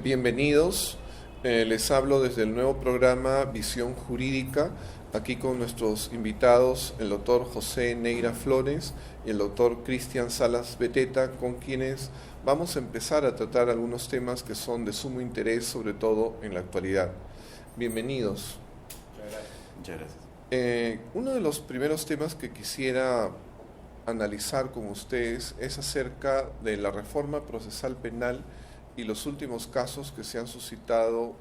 Bienvenidos. Les hablo desde el nuevo programa Visión Jurídica, aquí con nuestros invitados, el doctor José Neira Flores y el doctor Cristian Salas Beteta, con quienes vamos a empezar a tratar algunos temas que son de sumo interés, sobre todo en la actualidad. Bienvenidos. Muchas gracias. Uno de los primeros temas que quisiera analizar con ustedes es acerca de la reforma procesal penal y los últimos casos que se han suscitado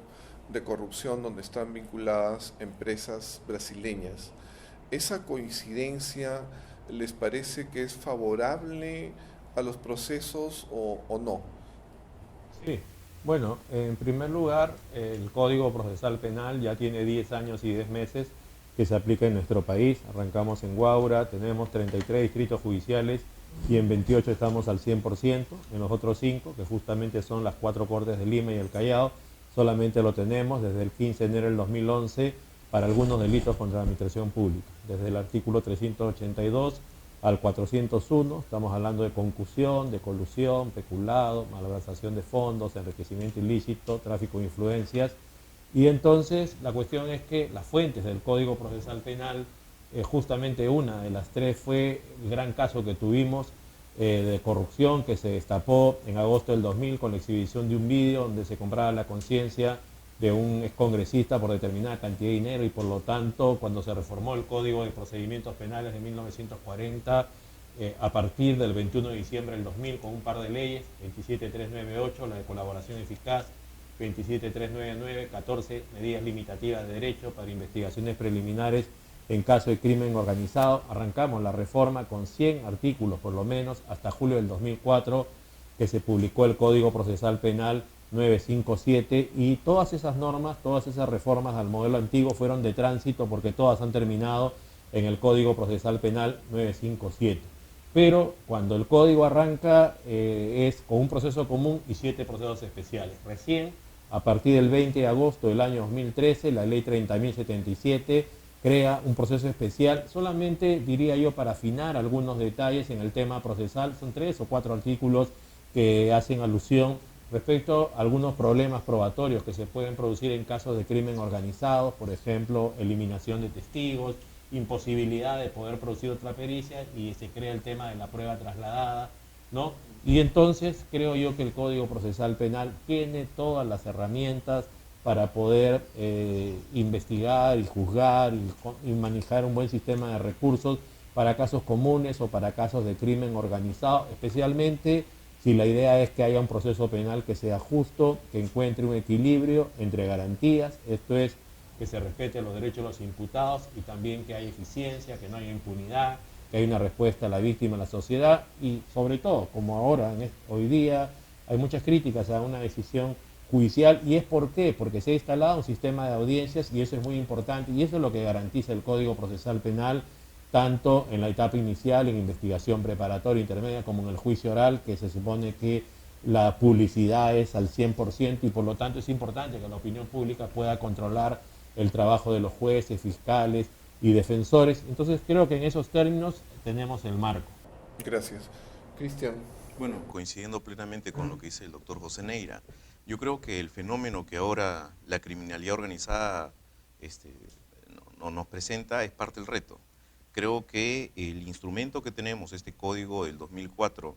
de corrupción donde están vinculadas empresas brasileñas. ¿Esa coincidencia les parece que es favorable a los procesos o no? Sí, bueno, en primer lugar, el Código Procesal Penal ya tiene 10 años y 10 meses que se aplica en nuestro país. Arrancamos en Huaura, tenemos 33 distritos judiciales y en 28 estamos al 100%. En los otros 5, que justamente son las 4 cortes de Lima y el Callao, solamente lo tenemos desde el 15 de enero del 2011 para algunos delitos contra la administración pública. Desde el artículo 382 al 401, estamos hablando de concusión, de colusión, peculado, malversación de fondos, enriquecimiento ilícito, tráfico de influencias. Y entonces la cuestión es que las fuentes del Código Procesal Penal, justamente una de las 3 fue el gran caso que tuvimos de corrupción que se destapó en agosto del 2000 con la exhibición de un vídeo donde se compraba la conciencia de un excongresista por determinada cantidad de dinero, y por lo tanto cuando se reformó el Código de Procedimientos Penales de 1940, a partir del 21 de diciembre del 2000 con un par de leyes, 27398, la de colaboración eficaz, 27399, 14 medidas limitativas de derecho para investigaciones preliminares en caso de crimen organizado. Arrancamos la reforma con 100 artículos por lo menos hasta julio del 2004, que se publicó el Código Procesal Penal 957, y todas esas normas, todas esas reformas al modelo antiguo fueron de tránsito porque todas han terminado en el Código Procesal Penal 957. Pero cuando el código arranca es con un proceso común y 7 procesos especiales. Recién, a partir del 20 de agosto del año 2013, la ley 30.077 crea un proceso especial, solamente diría yo para afinar algunos detalles en el tema procesal. Son 3 o 4 artículos que hacen alusión respecto a algunos problemas probatorios que se pueden producir en casos de crimen organizado, por ejemplo, eliminación de testigos, imposibilidad de poder producir otra pericia, y se crea el tema de la prueba trasladada, ¿no? Y entonces creo yo que el Código Procesal Penal tiene todas las herramientas para poder investigar y juzgar y manejar un buen sistema de recursos para casos comunes o para casos de crimen organizado, especialmente si la idea es que haya un proceso penal que sea justo, que encuentre un equilibrio entre garantías, esto es, que se respeten los derechos de los imputados y también que haya eficiencia, que no haya impunidad, que haya una respuesta a la víctima, a la sociedad, y sobre todo, como ahora, hoy día, hay muchas críticas a una decisión judicial. ¿Y es por qué? Porque se ha instalado un sistema de audiencias y eso es muy importante, y eso es lo que garantiza el Código Procesal Penal, tanto en la etapa inicial, en investigación preparatoria, intermedia, como en el juicio oral, que se supone que la publicidad es al 100% y por lo tanto es importante que la opinión pública pueda controlar el trabajo de los jueces, fiscales y defensores. Entonces creo que en esos términos tenemos el marco. Gracias. Cristian. Bueno, coincidiendo plenamente con lo que dice el doctor José Neira, yo creo que el fenómeno que ahora la criminalidad organizada nos presenta es parte del reto. Creo que el instrumento que tenemos, este código del 2004,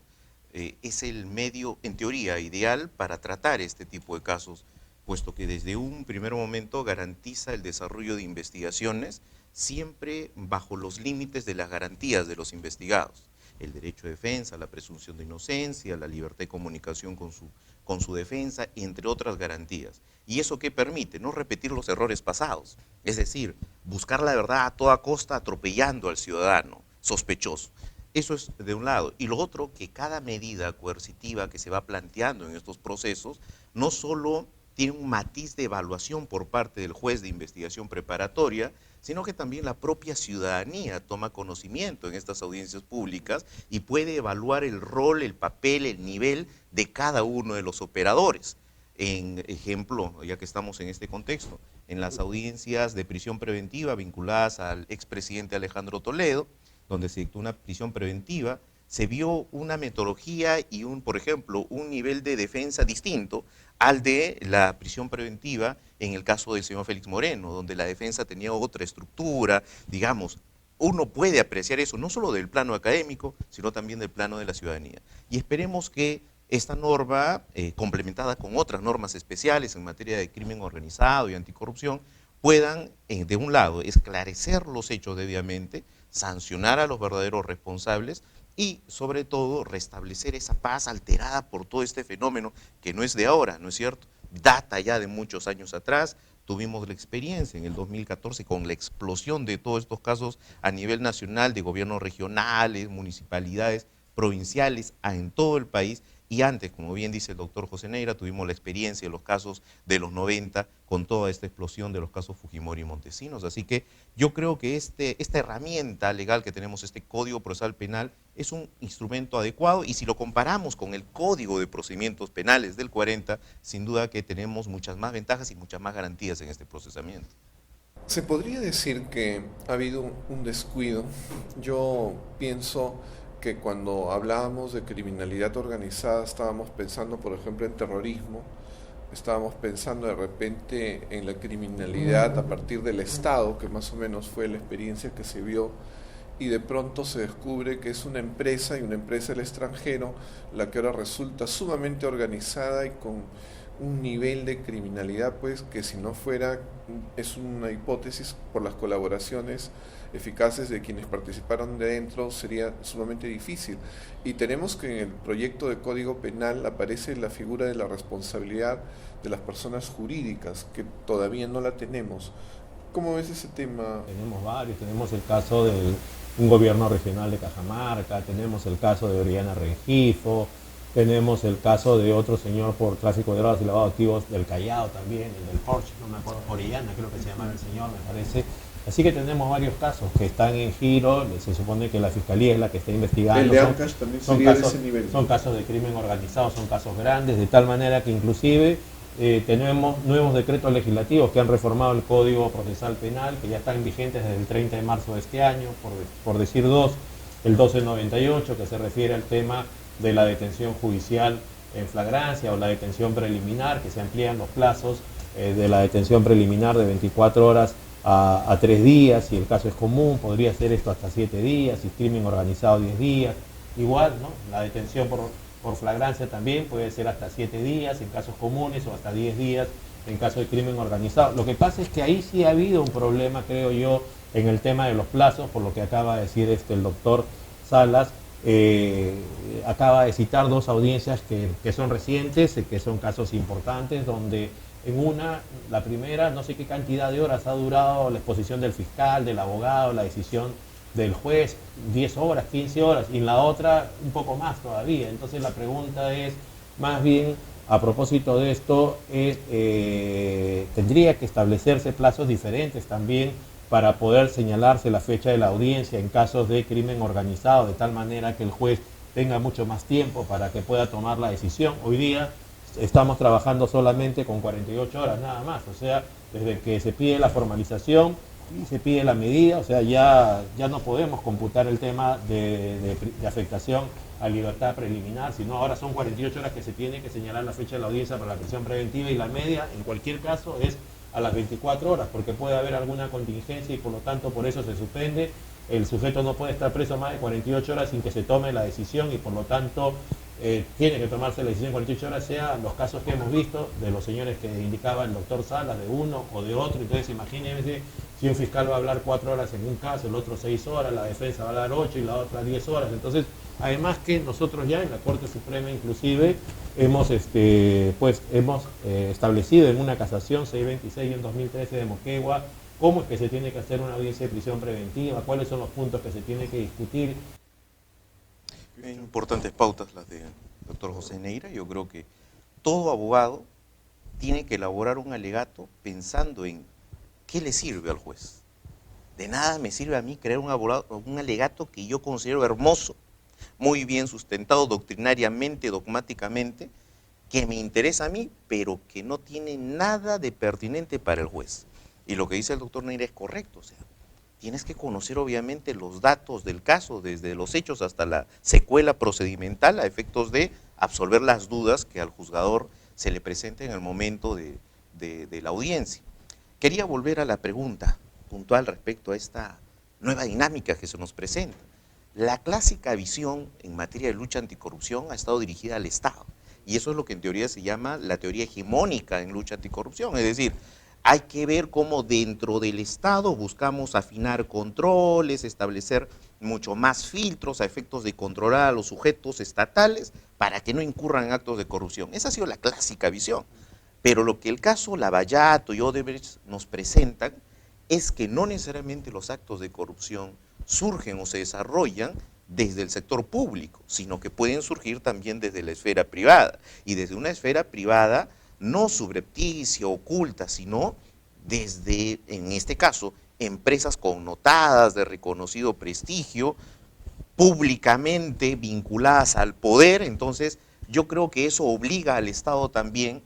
es el medio, en teoría, ideal para tratar este tipo de casos, puesto que desde un primer momento garantiza el desarrollo de investigaciones siempre bajo los límites de las garantías de los investigados. El derecho de defensa, la presunción de inocencia, la libertad de comunicación con su defensa, entre otras garantías. ¿Y eso qué permite? No repetir los errores pasados, es decir, buscar la verdad a toda costa atropellando al ciudadano sospechoso. Eso es de un lado. Y lo otro, que cada medida coercitiva que se va planteando en estos procesos no solo tiene un matiz de evaluación por parte del juez de investigación preparatoria, sino que también la propia ciudadanía toma conocimiento en estas audiencias públicas y puede evaluar el rol, el papel, el nivel de cada uno de los operadores. En ejemplo, ya que estamos en este contexto, en las audiencias de prisión preventiva vinculadas al expresidente Alejandro Toledo, donde se dictó una prisión preventiva, se vio una metodología y por ejemplo, un nivel de defensa distinto al de la prisión preventiva en el caso del señor Félix Moreno, donde la defensa tenía otra estructura, digamos. Uno puede apreciar eso, no solo del plano académico, sino también del plano de la ciudadanía. Y esperemos que esta norma, complementada con otras normas especiales en materia de crimen organizado y anticorrupción, puedan, de un lado, esclarecer los hechos debidamente, sancionar a los verdaderos responsables y, sobre todo, restablecer esa paz alterada por todo este fenómeno que no es de ahora, ¿no es cierto? Data ya de muchos años atrás. Tuvimos la experiencia en el 2014 con la explosión de todos estos casos a nivel nacional, de gobiernos regionales, municipalidades, provinciales, en todo el país. Y antes, como bien dice el doctor José Neira, tuvimos la experiencia de los casos de los 90 con toda esta explosión de los casos Fujimori y Montesinos. Así que yo creo que esta herramienta legal que tenemos, este Código Procesal Penal, es un instrumento adecuado, y si lo comparamos con el Código de Procedimientos Penales del 40, sin duda que tenemos muchas más ventajas y muchas más garantías en este procesamiento. Se podría decir que ha habido un descuido. Yo pienso que cuando hablábamos de criminalidad organizada estábamos pensando, por ejemplo, en terrorismo, estábamos pensando de repente en la criminalidad a partir del Estado, que más o menos fue la experiencia que se vio, y de pronto se descubre que es una empresa, y una empresa del extranjero, la que ahora resulta sumamente organizada y con un nivel de criminalidad, pues, que si no fuera, es una hipótesis, por las colaboraciones eficaces de quienes participaron de dentro, sería sumamente difícil. Y tenemos que en el proyecto de Código Penal aparece la figura de la responsabilidad de las personas jurídicas, que todavía no la tenemos. ¿Cómo ves ese tema? Tenemos varios, tenemos el caso de un gobierno regional de Cajamarca, tenemos el caso de Oriana Rengifo, tenemos el caso de otro señor por tráfico de drogas y lavado de activos del Callao también, el del Porsche, no me acuerdo, Orellana creo que se llama el señor, me parece. Así que tenemos varios casos que están en giro, se supone que la Fiscalía es la que está investigando. El de Ancash también sería de ese nivel. Son casos de crimen organizado, son casos grandes, de tal manera que inclusive tenemos nuevos decretos legislativos que han reformado el Código Procesal Penal, que ya están vigentes desde el 30 de marzo de este año, por decir dos, el 1298, que se refiere al tema de la detención judicial en flagrancia o la detención preliminar, que se amplían los plazos de la detención preliminar de 24 horas a 3 días, si el caso es común, podría ser esto hasta 7 días, si es crimen organizado 10 días, igual, ¿no? La detención por flagrancia también puede ser hasta 7 días en casos comunes o hasta 10 días en caso de crimen organizado. Lo que pasa es que ahí sí ha habido un problema, creo yo, en el tema de los plazos, por lo que acaba de decir el doctor Salas. Acaba de citar dos audiencias que son recientes, que son casos importantes, donde en una, la primera, no sé qué cantidad de horas ha durado la exposición del fiscal, del abogado, la decisión del juez, 10 horas, 15 horas, y en la otra un poco más todavía. Entonces la pregunta es, más bien, a propósito de esto, tendría que establecerse plazos diferentes también para poder señalarse la fecha de la audiencia en casos de crimen organizado, de tal manera que el juez tenga mucho más tiempo para que pueda tomar la decisión. Hoy día estamos trabajando solamente con 48 horas nada más, o sea, desde que se pide la formalización y se pide la medida, o sea, ya no podemos computar el tema de afectación a libertad preliminar, sino ahora son 48 horas que se tiene que señalar la fecha de la audiencia para la prisión preventiva, y la media, en cualquier caso, es a las 24 horas, porque puede haber alguna contingencia y por lo tanto por eso se suspende. El sujeto no puede estar preso más de 48 horas sin que se tome la decisión, y por lo tanto tiene que tomarse la decisión en 48 horas, sea los casos que hemos visto de los señores que indicaba el doctor Salas, de uno o de otro. Entonces imagínense, si un fiscal va a hablar 4 horas en un caso, el otro 6 horas, la defensa va a hablar 8 y la otra 10 horas. Entonces, además que nosotros ya en la Corte Suprema inclusive hemos establecido en una casación 626 en 2013 de Moquegua cómo es que se tiene que hacer una audiencia de prisión preventiva, cuáles son los puntos que se tiene que discutir. Importantes pautas las del doctor José Neira. Yo creo que todo abogado tiene que elaborar un alegato pensando en qué le sirve al juez. De nada me sirve a mí crear un alegato que yo considero hermoso, muy bien sustentado doctrinariamente, dogmáticamente, que me interesa a mí, pero que no tiene nada de pertinente para el juez. Y lo que dice el doctor Neira es correcto, o sea, tienes que conocer obviamente los datos del caso, desde los hechos hasta la secuela procedimental, a efectos de absolver las dudas que al juzgador se le presenten en el momento de la audiencia. Quería volver a la pregunta puntual respecto a esta nueva dinámica que se nos presenta. La clásica visión en materia de lucha anticorrupción ha estado dirigida al Estado, y eso es lo que en teoría se llama la teoría hegemónica en lucha anticorrupción, es decir, hay que ver cómo dentro del Estado buscamos afinar controles, establecer mucho más filtros a efectos de controlar a los sujetos estatales para que no incurran en actos de corrupción. Esa ha sido la clásica visión. Pero lo que el caso Lavallato y Odebrecht nos presentan es que no necesariamente los actos de corrupción surgen o se desarrollan desde el sector público, sino que pueden surgir también desde la esfera privada. Y desde una esfera privada no subrepticia, oculta, sino desde, en este caso, empresas connotadas de reconocido prestigio, públicamente vinculadas al poder. Entonces, yo creo que eso obliga al Estado también,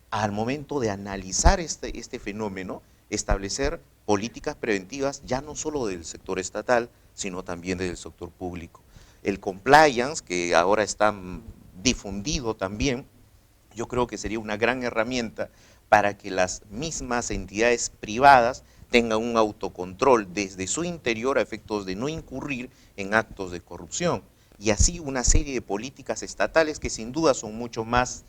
al momento de analizar este fenómeno, establecer políticas preventivas ya no solo del sector estatal, sino también del sector público. El compliance, que ahora está difundido también, yo creo que sería una gran herramienta para que las mismas entidades privadas tengan un autocontrol desde su interior a efectos de no incurrir en actos de corrupción. Y así una serie de políticas estatales que sin duda son mucho más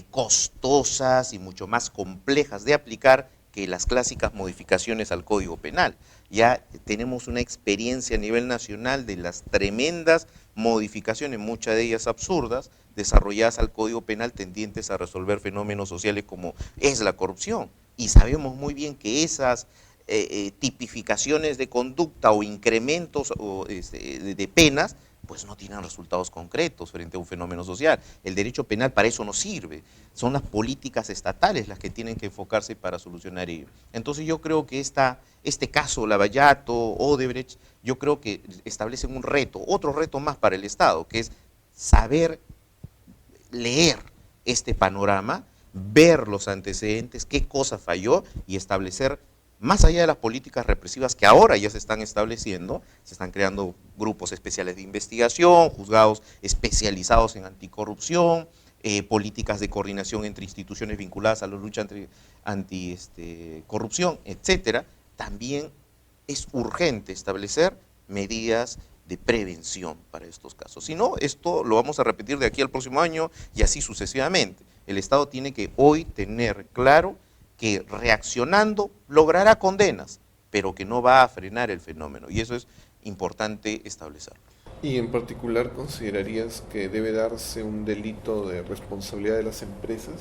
costosas y mucho más complejas de aplicar que las clásicas modificaciones al Código Penal. Ya tenemos una experiencia a nivel nacional de las tremendas modificaciones, muchas de ellas absurdas, desarrolladas al Código Penal tendientes a resolver fenómenos sociales como es la corrupción. Y sabemos muy bien que esas tipificaciones de conducta o incrementos de penas pues no tienen resultados concretos frente a un fenómeno social. El derecho penal para eso no sirve. Son las políticas estatales las que tienen que enfocarse para solucionar ello. Entonces yo creo que este caso, Lavallato, Odebrecht, yo creo que establecen un reto, otro reto más para el Estado, que es saber leer este panorama, ver los antecedentes, qué cosa falló y establecer, más allá de las políticas represivas que ahora ya se están estableciendo, se están creando grupos especiales de investigación, juzgados especializados en anticorrupción, políticas de coordinación entre instituciones vinculadas a la lucha anticorrupción, etcétera. También es urgente establecer medidas de prevención para estos casos. Si no, esto lo vamos a repetir de aquí al próximo año y así sucesivamente. El Estado tiene que hoy tener claro que reaccionando logrará condenas, pero que no va a frenar el fenómeno, y eso es importante establecerlo. ¿Y en particular considerarías que debe darse un delito de responsabilidad de las empresas?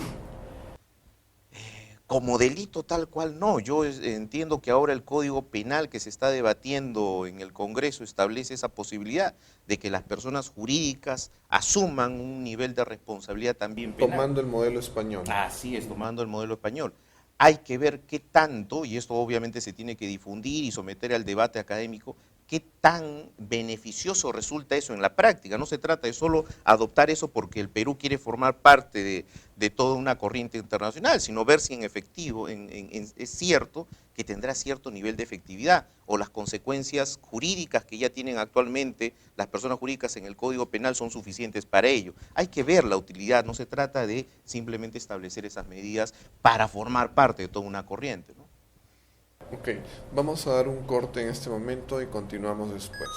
Como delito tal cual no. Yo entiendo que ahora el Código Penal que se está debatiendo en el Congreso establece esa posibilidad de que las personas jurídicas asuman un nivel de responsabilidad también penal. Tomando el modelo español. Así es, tomando el modelo español. Hay que ver qué tanto, y esto obviamente se tiene que difundir y someter al debate académico, qué tan beneficioso resulta eso en la práctica. No se trata de solo adoptar eso porque el Perú quiere formar parte de toda una corriente internacional, sino ver si en efectivo es cierto que tendrá cierto nivel de efectividad, o las consecuencias jurídicas que ya tienen actualmente las personas jurídicas en el Código Penal son suficientes para ello. Hay que ver la utilidad, no se trata de simplemente establecer esas medidas para formar parte de toda una corriente, ¿no? Ok, vamos a dar un corte en este momento y continuamos después.